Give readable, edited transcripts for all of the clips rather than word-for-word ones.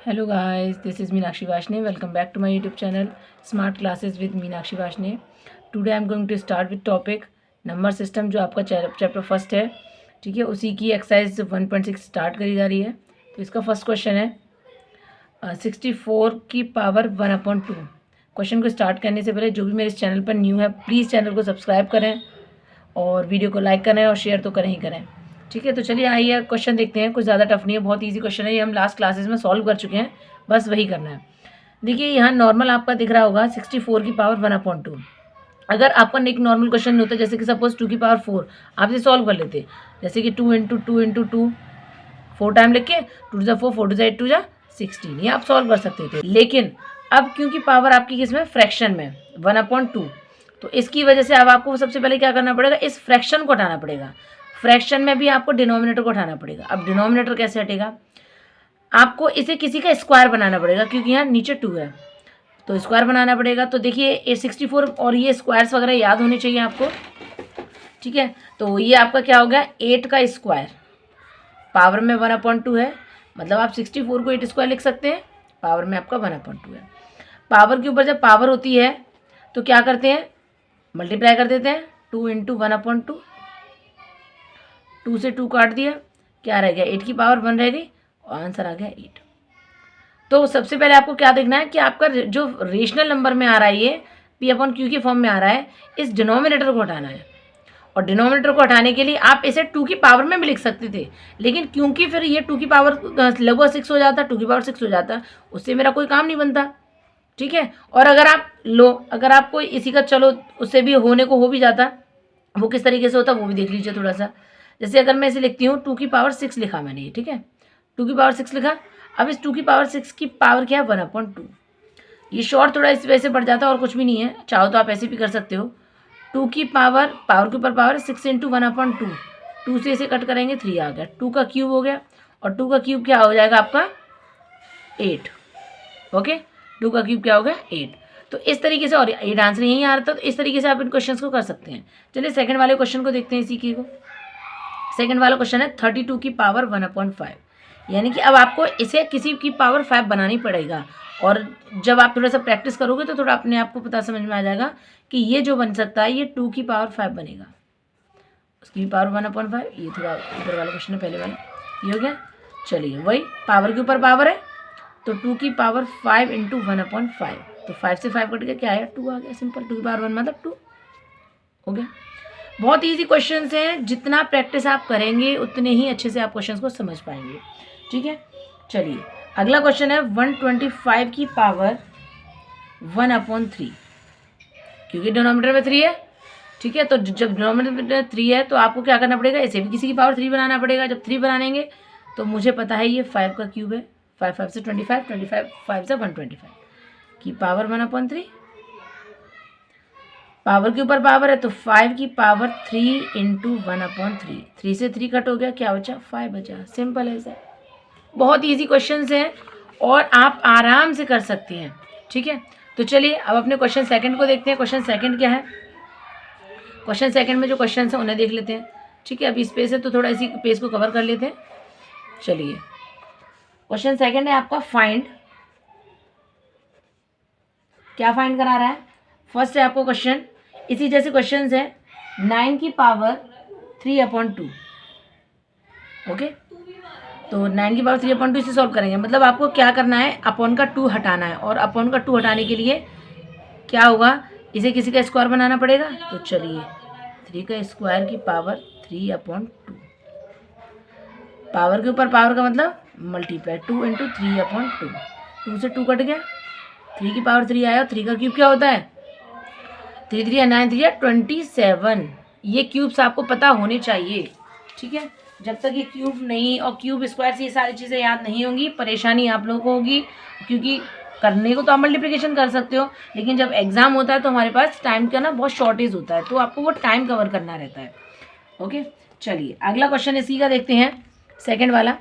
Hello guys, this is Meenakshi Vashne. Welcome back to my YouTube channel Smart Classes with Meenakshi Vashne. Today I am going to start with topic number system जो आपका chapter first है, ठीक है। उसी की exercise 1.6 start करी जा रही है। तो इसका फर्स्ट क्वेश्चन है 64 की पावर 1/2। क्वेश्चन को स्टार्ट करने से पहले जो भी मेरे इस चैनल पर न्यू है प्लीज़ चैनल को सब्सक्राइब करें और वीडियो को लाइक करें और शेयर तो करें ही करें, ठीक है। तो चलिए आइए क्वेश्चन देखते हैं। कुछ ज़्यादा टफ नहीं है, बहुत इजी क्वेश्चन है। ये हम लास्ट क्लासेस में सॉल्व कर चुके हैं, बस वही करना है। देखिए यहाँ नॉर्मल आपका दिख रहा होगा 64 की पावर 1/2। अगर आपका एक नॉर्मल क्वेश्चन नहीं होता, जैसे कि सपोज 2 की पावर 4, आप इसे सॉल्व कर लेते, जैसे कि 2 × 2 × 2 4 टाइम लिख के 2 × 4 4 × 8 2 × 16, ये आप सॉल्व कर सकते थे। लेकिन अब क्योंकि पावर आपकी किस में, फ्रैक्शन में 1/2, तो इसकी वजह से अब आपको सबसे पहले क्या करना पड़ेगा, इस फ्रैक्शन को हटाना पड़ेगा। फ्रैक्शन में भी आपको डिनोमिनेटर को उठाना पड़ेगा। अब डिनोमिनेटर कैसे हटेगा, आपको इसे किसी का स्क्वायर बनाना पड़ेगा, क्योंकि यहाँ नीचे 2 है तो स्क्वायर बनाना पड़ेगा। तो देखिए 64 और ये स्क्वायर्स वगैरह याद होने चाहिए आपको, ठीक है। तो ये आपका क्या हो गया, 8 का स्क्वायर, पावर में 1/2 है, मतलब आप 64 को 8 स्क्वायर लिख सकते हैं, पावर में आपका 1/2 है। पावर के ऊपर जब पावर होती है तो क्या करते हैं, मल्टीप्लाई कर देते हैं, 2 × 1/2, 2 से 2 काट दिया, क्या रह गया, 8 की पावर 1 रह गई और आंसर आ गया 8। तो सबसे पहले आपको क्या देखना है कि आपका जो रेशनल नंबर में आ रहा है, ये P/Q की फॉर्म में आ रहा है, इस डिनोमिनेटर को हटाना है। और डिनोमिनेटर को हटाने के लिए आप इसे 2 की पावर में भी लिख सकते थे, लेकिन क्योंकि फिर ये 2 की पावर लगभग 6 हो जाता, 2 की पावर 6 हो जाता, उससे मेरा कोई काम नहीं बनता, ठीक है। और अगर आपको इसी का चलो उससे भी होने को हो भी जाता, वो किस तरीके से होता वो भी देख लीजिए थोड़ा सा। जैसे अगर मैं इसे लिखती हूँ 2 की पावर 6 लिखा मैंने ये, ठीक है, 2 की पावर 6 लिखा। अब इस 2 की पावर 6 की पावर क्या है, 1/2। ये शॉर्ट थोड़ा इस वजह से बढ़ जाता है और कुछ भी नहीं है, चाहो तो आप ऐसे भी कर सकते हो। 2 की पावर के ऊपर पावर 6 × 1/2, 2 से इसे कट करेंगे 3 आ गया, 2 का क्यूब हो गया, और 2 का क्यूब क्या हो जाएगा आपका 8, ओके। 2 का क्यूब क्या हो गया 8। तो इस तरीके से, और 8 आंसर यहीं आ रहा था, तो इस तरीके से आप इन क्वेश्चंस को कर सकते हैं। चलिए सेकंड वाले क्वेश्चन को देखते हैं इसी की को। सेकंड वाला क्वेश्चन है 32 की पावर 1/5, यानी कि अब आपको इसे किसी की पावर 5 बनानी पड़ेगा। और जब आप थोड़ा सा प्रैक्टिस करोगे तो थोड़ा अपने आप को पता समझ में आ जाएगा कि ये जो बन सकता है ये 2 की पावर 5 बनेगा, उसकी पावर 1/5। ये थोड़ा ऊपर वाला क्वेश्चन है, पहले वाला ये हो गया। चलिए वही पावर के ऊपर पावर है, तो 2 की पावर 5 × 1/5, तो 5 से 5 कट गया, क्या आया 2 आ गया, सिंपल। 2 की पावर 1 मतलब 2 हो गया। बहुत इजी क्वेश्चंस हैं, जितना प्रैक्टिस आप करेंगे उतने ही अच्छे से आप क्वेश्चंस को समझ पाएंगे, ठीक है। चलिए अगला क्वेश्चन है 125 की पावर 1/3, क्योंकि डिनोमिनेटर में 3 है, ठीक है। तो जब डिनोमिनेटर में 3 है तो आपको क्या करना पड़ेगा, इसे भी किसी की पावर 3 बनाना पड़ेगा। जब 3 बनाएंगे तो मुझे पता है ये 5 का क्यूब है, 5 5 से 25, 25 5 से 125 की पावर 1/3। पावर के ऊपर पावर है तो 5 की पावर 3 × 1/3, 3 से 3 कट हो गया, क्या बचा 5 बचा, सिंपल है सर। बहुत इजी क्वेश्चंस हैं और आप आराम से कर सकते हैं, ठीक है। तो चलिए अब अपने क्वेश्चन सेकंड को देखते हैं। क्वेश्चन सेकंड क्या है, क्वेश्चन सेकंड में जो क्वेश्चन है उन्हें देख लेते हैं, ठीक है। अभी स्पेस है तो थोड़ा इसी पेज को कवर कर लेते हैं। चलिए क्वेश्चन सेकंड है आपका फाइंड, क्या फाइंड करा रहा है। फर्स्ट है आपको क्वेश्चन, इसी जैसे क्वेश्चन है 9 की पावर 3/2, ओके। तो 9 की पावर 3/2 इसे सॉल्व करेंगे, मतलब आपको क्या करना है, अपॉन का 2 हटाना है, और अपॉन का 2 हटाने के लिए क्या होगा, इसे किसी का स्क्वायर बनाना पड़ेगा। तो चलिए 3 का स्क्वायर की पावर 3/2, पावर के ऊपर पावर का मतलब मल्टीप्लाई, 2 × 3/2, 2 से 2 कट गया, 3 की पावर 3 आया, 3 का क्यूब क्या होता है 3 3 9 3 27। ये क्यूब्स आपको पता होने चाहिए, ठीक है। जब तक ये क्यूब नहीं और क्यूब स्क्वायर से ये सारी चीज़ें याद नहीं होंगी, परेशानी आप लोगों को होगी, क्योंकि करने को तो आप मल्टीप्लिकेशन कर सकते हो, लेकिन जब एग्जाम होता है तो हमारे पास टाइम का ना बहुत शॉर्टेज होता है, तो आपको वो टाइम कवर करना रहता है, ओके। चलिए अगला क्वेश्चन इसी का देखते हैं, सेकेंड वाला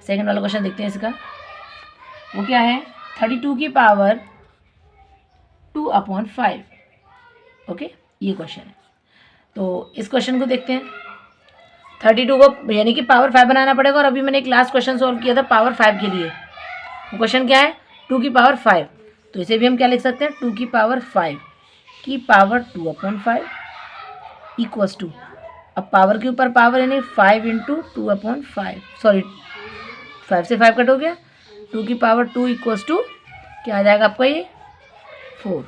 क्वेश्चन देखते हैं इसका। वो क्या है, 32 की पावर 2/5, ओके, ये क्वेश्चन है। तो इस क्वेश्चन को देखते हैं। 32 को यानी कि पावर 5 बनाना पड़ेगा, और अभी मैंने एक लास्ट क्वेश्चन सॉल्व किया था पावर 5 के लिए, क्वेश्चन क्या है 2 की पावर 5, तो इसे भी हम क्या लिख सकते हैं 2 की पावर 5 की पावर 2/5 इक्वल्स टू, अब पावर के ऊपर पावर यानी 5 इंटू 2/5, सॉरी 5 से 5 कट हो गया, 2 की पावर 2 इक्वल्स टू क्या आ जाएगा आपका ये 4,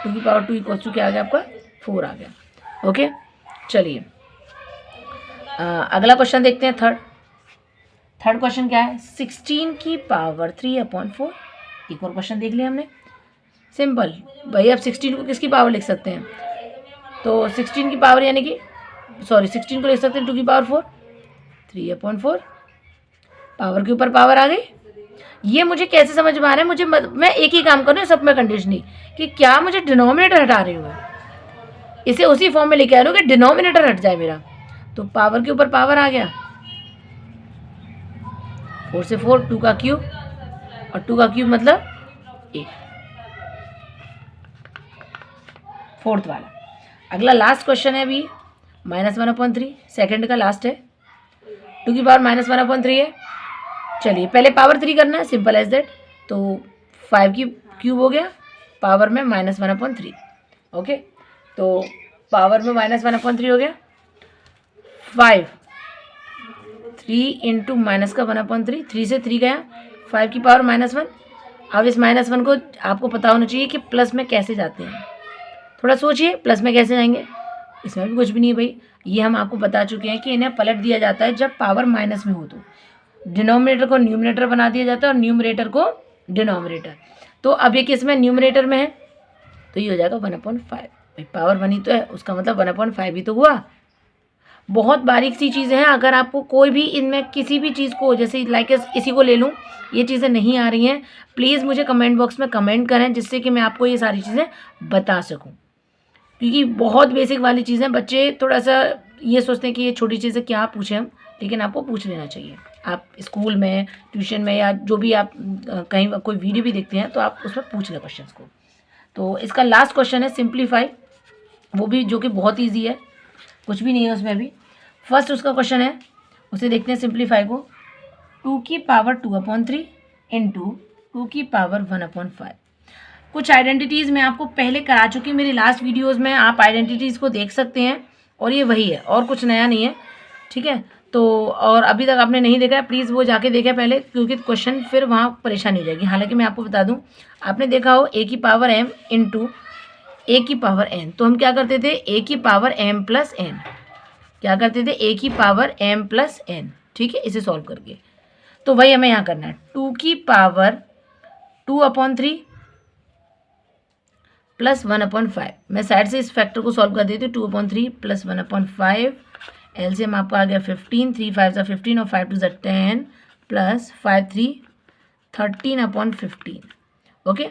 2 की पावर 2 इक्वल्स टू क्या आ गया आपका 4 आ गया। ओके, चलिए अगला क्वेश्चन देखते हैं। थर्ड क्वेश्चन क्या है 16 की पावर 3/4। एक और क्वेश्चन देख लिया हमने, सिंपल भाई। अब 16 को किसकी पावर लिख सकते हैं, तो 16 की पावर यानी कि 16 को लिख सकते हैं 2 की पावर 4, 3/4, पावर के ऊपर पावर आ गई। ये मुझे कैसे समझ में आ रहा है, मुझे मैं एक ही काम कर रही हूँ सब में कंडीशनिंग कि क्या मुझे डिनोमिनेटर हटा रही हूँ मैं, इसे उसी फॉर्म में लेके आ रही हूँ कि डिनोमिनेटर हट जाए मेरा, तो पावर के ऊपर पावर आ गया 4 से 4, 2 का क्यूब, और 2 का क्यूब मतलब 8, फोर्थ वाला। अगला लास्ट क्वेश्चन है अभी -1/3, सेकंड का लास्ट है, 2 की पावर -1/3 है। चलिए पहले पावर 3 करना है, सिंपल एज दैट, तो 5 की क्यूब हो गया पावर में -1/3। ओके, तो पावर में -1/3 हो गया 5, 3 इंटू माइनस का 1/3, 3 से 3 गया, 5 की पावर -1। अब इस -1 को आपको पता होना चाहिए कि प्लस में कैसे जाते हैं, थोड़ा सोचिए प्लस में कैसे जाएंगे, इसमें भी कुछ भी नहीं है भाई, ये हम आपको बता चुके हैं कि इन्हें पलट दिया जाता है जब पावर माइनस में हो, तो डिनोमिनेटर को न्यूमरेटर बना दिया जाता है और न्यूमरेटर को डिनोमिनेटर। तो अब ये किस में न्यूमरेटर में है, तो ये हो जाएगा 1/5, भाई पावर 1 ही तो है, उसका मतलब 1/5 ही तो हुआ। बहुत बारीक सी चीज़ें हैं, अगर आपको कोई भी इनमें किसी भी चीज़ को, जैसे लाइक इसी को ले लूँ, ये चीज़ें नहीं आ रही हैं, प्लीज़ मुझे कमेंट बॉक्स में कमेंट करें जिससे कि मैं आपको ये सारी चीज़ें बता सकूं, क्योंकि बहुत बेसिक वाली चीज़ें बच्चे थोड़ा सा ये सोचते हैं कि ये छोटी चीज़ें क्या पूछें हम, लेकिन आपको पूछ लेना चाहिए। आप स्कूल में, ट्यूशन में, या जो भी आप कहीं कोई वीडियो भी देखते हैं तो आप उसमें पूछ लें क्वेश्चन को। तो इसका लास्ट क्वेश्चन है सिंप्लीफाई, वो भी जो कि बहुत ईजी है, कुछ भी नहीं है उसमें भी। फर्स्ट उसका क्वेश्चन है, उसे देखते हैं सिंप्लीफाई को, 2 की पावर 2/3 इंटू 2 की पावर 1/5। कुछ आइडेंटिटीज़ मैं आपको पहले करा चुकी, मेरी लास्ट वीडियोस में आप आइडेंटिटीज़ को देख सकते हैं, और ये वही है और कुछ नया नहीं है, ठीक है। तो और अभी तक आपने नहीं देखा है प्लीज़ वो जाके देखें पहले, क्योंकि क्वेश्चन फिर वहाँ परेशानी हो जाएगी। हालांकि मैं आपको बता दूं, आपने देखा हो a की पावर m इंटू a की पावर n, तो हम क्या करते थे a की पावर m प्लस n, क्या करते थे a की पावर m प्लस n, ठीक है, इसे सॉल्व करके। तो वही हमें यहाँ करना है, 2 की पावर 2/3 प्लस 1/5। मैं साइड से इस फैक्टर को सॉल्व कर देती हूँ, 2/3 प्लस 1/5, एलसीएम आपका आ गया 15, 3 5 सा 15 और 5 2 सा 10 प्लस 5 3 13/15। ओके,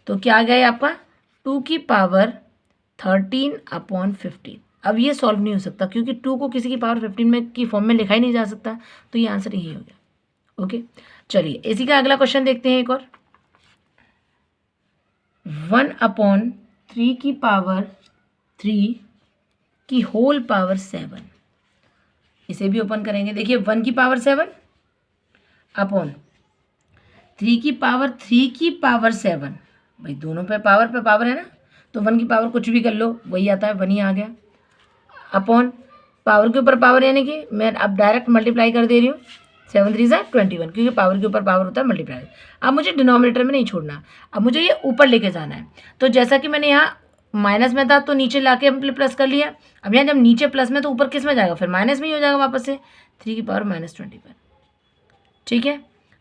तो क्या आ गया ये आपका 2 की पावर 13/15। अब ये सॉल्व नहीं हो सकता क्योंकि 2 को किसी की पावर 15 में की फॉर्म में लिखा ही नहीं जा सकता, तो ये आंसर यही हो गया। ओके, चलिए इसी का अगला क्वेश्चन देखते हैं एक और, 1/3 की पावर 3 की होल पावर 7। इसे भी ओपन करेंगे, देखिए 1 की पावर 7 अपॉन 3 की पावर 3 की पावर 7, भाई दोनों पे पावर है ना, तो 1 की पावर कुछ भी कर लो वही आता है, 1 ही आ गया, अपॉन पावर के ऊपर पावर यानी कि मैं अब डायरेक्ट मल्टीप्लाई कर दे रही हूँ, 7 3 सा 21, क्योंकि पावर के ऊपर पावर होता है मल्टीप्लाई। अब मुझे डिनोमिनेटर में नहीं छोड़ना, अब मुझे ये ऊपर लेके जाना है। तो जैसा कि मैंने यहाँ माइनस में था तो नीचे लाके हमने प्लस कर लिया, अब यहाँ जब नीचे प्लस में तो ऊपर किस में जाएगा, फिर माइनस में ही हो जाएगा वापस से, 3 की पावर -21, ठीक है।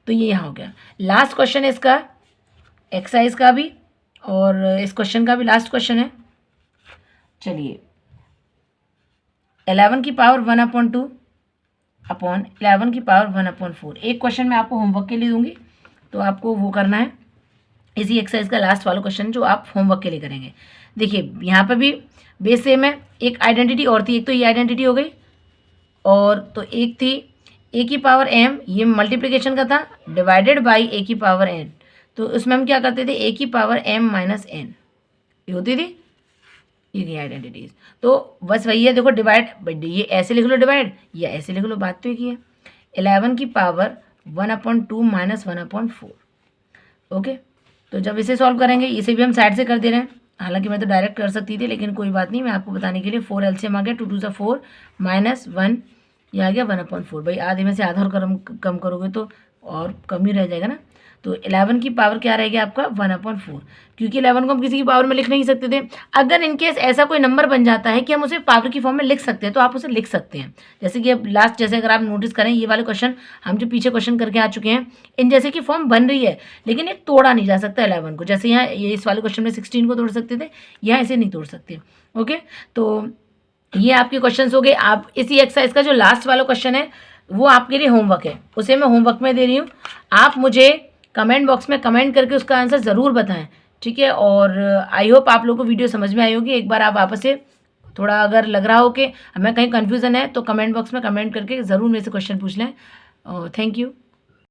तो ये यहाँ हो गया लास्ट क्वेश्चन है इसका, एक्सरसाइज का भी और इस क्वेश्चन का भी लास्ट क्वेश्चन है। चलिए 11 की पावर 1/2 अपॉन 11 की पावर 1/4। एक क्वेश्चन मैं आपको होमवर्क के लिए दूंगी, तो आपको वो करना है, इसी एक्सरसाइज का लास्ट वाला क्वेश्चन जो आप होमवर्क के लिए करेंगे। देखिए यहाँ पे भी बेस सेम है, एक आइडेंटिटी और थी, एक तो ये आइडेंटिटी हो गई, और तो एक थी a की पावर m, ये मल्टीप्लिकेशन का था, डिवाइडेड बाई a की पावर n, तो उसमें हम क्या करते थे a की पावर m माइनस n, ये होती थी ये आइडेंटिटीज। तो बस वही है, देखो डिवाइड, ये ऐसे लिख लो डिवाइड, या ऐसे लिख लो, बात तो एक ही है। 11 की पावर 1/2 माइनस 1/4, ओके, तो जब इसे सॉल्व करेंगे, इसे भी हम साइड से कर दे रहे हैं, हालांकि मैं तो डायरेक्ट कर सकती थी, लेकिन कोई बात नहीं, मैं आपको बताने के लिए 4 एलसीएम आ गया, 2 2 4 -1, ये आ गया 1/4। भाई आधे में से आधा और कम करोगे तो और कम ही रह जाएगा ना। तो 11 की पावर क्या रहेगी आपका 1/4, क्योंकि 11 को हम किसी की पावर में लिख नहीं सकते थे। अगर इनकेस ऐसा कोई नंबर बन जाता है कि हम उसे पावर की फॉर्म में लिख सकते हैं तो आप उसे लिख सकते हैं। जैसे कि अब लास्ट, जैसे अगर आप नोटिस करें, ये वाले क्वेश्चन हम जो पीछे क्वेश्चन करके आ चुके हैं, इन जैसे की फॉर्म बन रही है, लेकिन ये तोड़ा नहीं जा सकता 11 को। जैसे यहाँ ये इस वाले क्वेश्चन में 16 को तोड़ सकते थे, यहाँ इसे नहीं तोड़ सकते। ओके, तो ये आपके क्वेश्चन हो गए। आप इसी एक्सरसाइज का जो लास्ट वाला क्वेश्चन है वो आपके लिए होमवर्क है, उसे मैं होमवर्क में दे रही हूँ। आप मुझे कमेंट बॉक्स में कमेंट करके उसका आंसर ज़रूर बताएं, ठीक है। और आई होप आप लोगों को वीडियो समझ में आई होगी। एक बार आप वापस से थोड़ा अगर लग रहा हो कि हमें कहीं कन्फ्यूज़न है तो कमेंट बॉक्स में कमेंट करके ज़रूर मेरे से क्वेश्चन पूछ लें। Thank you.